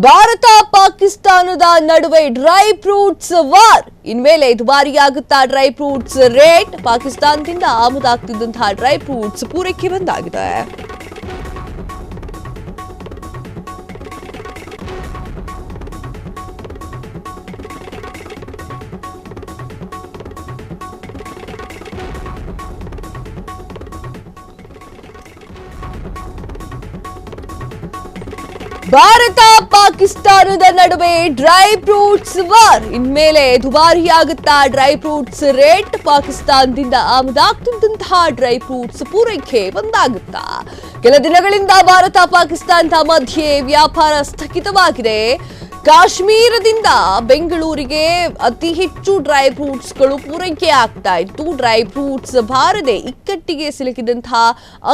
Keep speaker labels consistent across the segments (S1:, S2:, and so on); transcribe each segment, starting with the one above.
S1: ಭಾರತ ಪಾಕಿಸ್ತಾನದ ನಡುವೆ dry fruits war. ಇನ್ಮೇಲೆ ದುಬಾರಿಯಾಗುತ್ತಾ ಡ್ರೈ ಫ್ರೂಟ್ಸ್ ರೇಟ್. ಪಾಕಿಸ್ತಾನದಿಂದ ಆಮದಾಗ್ತಿದ್ದಂತಹ ಡ್ರೈ ಫ್ರೂಟ್ಸ್ ಪೂರೈಕೆ ಬಂದಾಗಿದೆ. ಭಾರತ ಪಾಕಿಸ್ತಾನದ ನಡುವೆ ಡ್ರೈ ಫ್ರೂಟ್ಸ್ ವಾರ್. ಇನ್ಮೇಲೆ ದುಬಾರಿಯಾಗುತ್ತಾ ಡ್ರೈ ಫ್ರೂಟ್ಸ್ ರೇಟ್. ಪಾಕಿಸ್ತಾನದಿಂದ ಆಮದಾಗ್ತಿದ್ದಂತಹ ಡ್ರೈ ಫ್ರೂಟ್ಸ್ ಪೂರೈಕೆ ಬಂದಾಗುತ್ತಾ. ಕೆಲ ದಿನಗಳಿಂದ ಭಾರತ ಪಾಕಿಸ್ತಾನದ ಮಧ್ಯೆ ವ್ಯಾಪಾರ ಸ್ಥಗಿತವಾಗಿದೆ. ಕಾಶ್ಮೀರದಿಂದ ಬೆಂಗಳೂರಿಗೆ ಅತಿ ಹೆಚ್ಚು ಡ್ರೈ ಫ್ರೂಟ್ಸ್ಗಳು ಪೂರೈಕೆ ಆಗ್ತಾ ಇತ್ತು. ಡ್ರೈ ಫ್ರೂಟ್ಸ್ ಬಾರದೆ ಇಕ್ಕಟ್ಟಿಗೆ ಸಿಲುಕಿದಂತಹ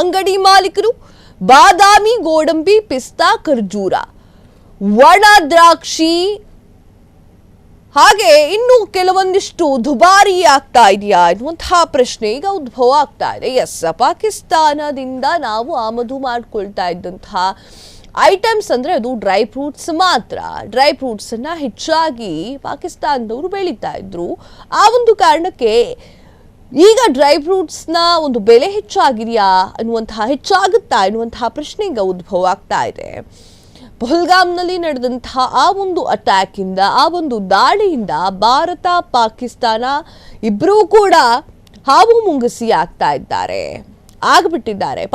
S1: ಅಂಗಡಿ ಮಾಲೀಕರು ಬಾದಾಮಿ, ಗೋಡಂಬಿ, ಪಿಸ್ತಾ, ಖರ್ಜೂರ, ಒಣ ದ್ರಾಕ್ಷಿ ಹಾಗೆ ಇನ್ನು ಕೆಲವೊಂದಿಷ್ಟು ದುಬಾರಿ ಆಗ್ತಾ ಇದೆಯಾ ಎನ್ನುವಂತಹ ಪ್ರಶ್ನೆ ಈಗ ಉದ್ಭವ ಆಗ್ತಾ ಇದೆ. ಎಸ್, ಪಾಕಿಸ್ತಾನದಿಂದ ನಾವು ಆಮದು ಮಾಡ್ಕೊಳ್ತಾ ಇದ್ದಂತಹ ಐಟಮ್ಸ್ ಅಂದ್ರೆ ಅದು ಡ್ರೈ ಫ್ರೂಟ್ಸ್ ಮಾತ್ರ. ಡ್ರೈ ಫ್ರೂಟ್ಸ್ ಅನ್ನ ಹೆಚ್ಚಾಗಿ ಪಾಕಿಸ್ತಾನದವರು ಬೆಳೀತಾ ಇದ್ರು. ಆ ಒಂದು ಕಾರಣಕ್ಕೆ ಈಗ ಡ್ರೈ ಫ್ರೂಟ್ಸ್ನ ಒಂದು ಬೆಲೆ ಹೆಚ್ಚಾಗುತ್ತಾ ಎನ್ನುವಂತಹ ಪ್ರಶ್ನೆ ಈಗ ಉದ್ಭವ ಆಗ್ತಾ ಇದೆ. ಪಹಲ್ಗಾಮ್ನಲ್ಲಿ ನಡೆದಂತಹ ಆ ಒಂದು ಅಟ್ಯಾಕ್ ಇಂದ, ಆ ಒಂದು ದಾಳಿಯಿಂದ ಭಾರತ ಪಾಕಿಸ್ತಾನ ಇಬ್ಬರೂ ಕೂಡ ಹಾವು ಮುಂಗುಸಿ ಆಗ್ಬಿಟ್ಟಿದ್ದಾರೆ.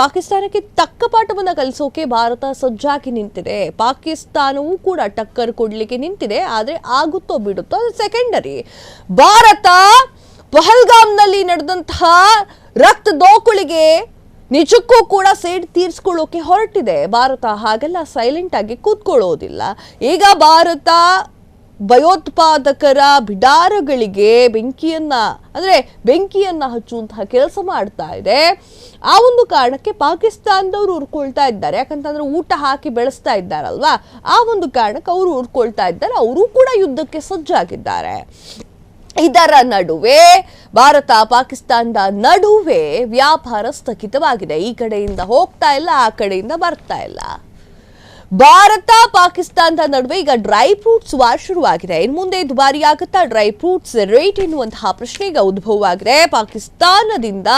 S1: ಪಾಕಿಸ್ತಾನಕ್ಕೆ ತಕ್ಕ ಪಾಠವನ್ನ ಕಲಿಸೋಕೆ ಭಾರತ ಸಜ್ಜಾಗಿ ನಿಂತಿದೆ. ಪಾಕಿಸ್ತಾನವೂ ಕೂಡ ಟಕ್ಕರ್ ಕೊಡ್ಲಿಕ್ಕೆ ನಿಂತಿದೆ. ಆದ್ರೆ ಆಗುತ್ತೋ ಬಿಡುತ್ತೋ ಅದು ಸೆಕೆಂಡರಿ. ಭಾರತ ಪಹಲ್ಗಾಮ್ನಲ್ಲಿ ನಡೆದಂತಹ ರಕ್ತ ದೋಕುಳಿಗೆ ನಿಜಕ್ಕೂ ಕೂಡ ಸೇಡ್ ತೀರಿಸ್ಕೊಳ್ಳೋಕೆ ಹೊರಟಿದೆ. ಭಾರತ ಹಾಗೆಲ್ಲ ಸೈಲೆಂಟ್ ಆಗಿ ಕೂತ್ಕೊಳ್ಳೋದಿಲ್ಲ. ಈಗ ಭಾರತ ಭಯೋತ್ಪಾದಕರ ಬಿಡಾರಗಳಿಗೆ ಬೆಂಕಿಯನ್ನ ಹಚ್ಚುವಂತಹ ಕೆಲಸ ಮಾಡ್ತಾ ಇದೆ. ಆ ಒಂದು ಕಾರಣಕ್ಕೆ ಪಾಕಿಸ್ತಾನದವರು ಉರ್ಕೊಳ್ತಾ ಇದ್ದಾರೆ. ಯಾಕಂತಂದ್ರೆ ಊಟ ಹಾಕಿ ಬೆಳೆಸ್ತಾ ಇದ್ದಾರಲ್ವಾ, ಆ ಒಂದು ಕಾರಣಕ್ಕೆ ಅವರು ಉರ್ಕೊಳ್ತಾ ಇದ್ದಾರೆ. ಅವರು ಕೂಡ ಯುದ್ಧಕ್ಕೆ ಸಜ್ಜಾಗಿದ್ದಾರೆ. ಇದರ ನಡುವೆ ಭಾರತ ಪಾಕಿಸ್ತಾನದ ನಡುವೆ ವ್ಯಾಪಾರ ಸ್ಥಗಿತವಾಗಿದೆ. ಈ ಕಡೆಯಿಂದ ಹೋಗ್ತಾ ಇಲ್ಲ, ಆ ಕಡೆಯಿಂದ ಬರ್ತಾ ಇಲ್ಲ. ಭಾರತ ಪಾಕಿಸ್ತಾನದ ನಡುವೆ ಈಗ ಡ್ರೈ ಫ್ರೂಟ್ಸ್ ವಾರ್ ಶುರುವಾಗಿದೆ. ಇನ್ನು ಮುಂದೆ ದುಬಾರಿ ಆಗುತ್ತಾ ಡ್ರೈ ಫ್ರೂಟ್ಸ್ ರೇಟ್ ಎನ್ನುವಂತಹ ಪ್ರಶ್ನೆ ಈಗ ಉದ್ಭವವಾಗಿದೆ. ಪಾಕಿಸ್ತಾನದಿಂದ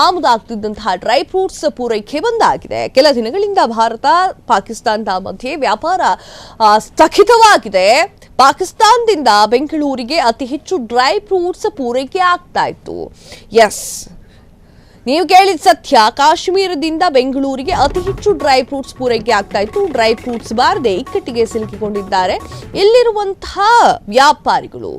S1: ಆಮದಾಗ್ತಿದ್ದಂತಹ ಡ್ರೈ ಫ್ರೂಟ್ಸ್ ಪೂರೈಕೆ ಬಂದಾಗಿದೆ. ಕೆಲ ದಿನಗಳಿಂದ ಭಾರತ ಪಾಕಿಸ್ತಾನದ ಮಧ್ಯೆ ವ್ಯಾಪಾರ ಸ್ಥಗಿತವಾಗಿದೆ. ಪಾಕಿಸ್ತಾನದಿಂದ ಬೆಂಗಳೂರಿಗೆ ಅತಿ ಹೆಚ್ಚು ಡ್ರೈ ಫ್ರೂಟ್ಸ್ ಪೂರೈಕೆ ಆಗ್ತಾ ಇತ್ತು. ಎಸ್, ನೀವು ಕೇಳಿದ ಸತ್ಯ. ಕಾಶ್ಮೀರದಿಂದ ಬೆಂಗಳೂರಿಗೆ ಅತಿ ಹೆಚ್ಚು ಡ್ರೈ ಫ್ರೂಟ್ಸ್ ಪೂರೈಕೆ ಆಗ್ತಾ ಇತ್ತು. ಡ್ರೈ ಫ್ರೂಟ್ಸ್ ಬಾರದೆ ಇಕ್ಕಟ್ಟಿಗೆ ಸಿಲುಕಿಕೊಂಡಿದ್ದಾರೆ ಇಲ್ಲಿರುವಂತಹ ವ್ಯಾಪಾರಿಗಳು.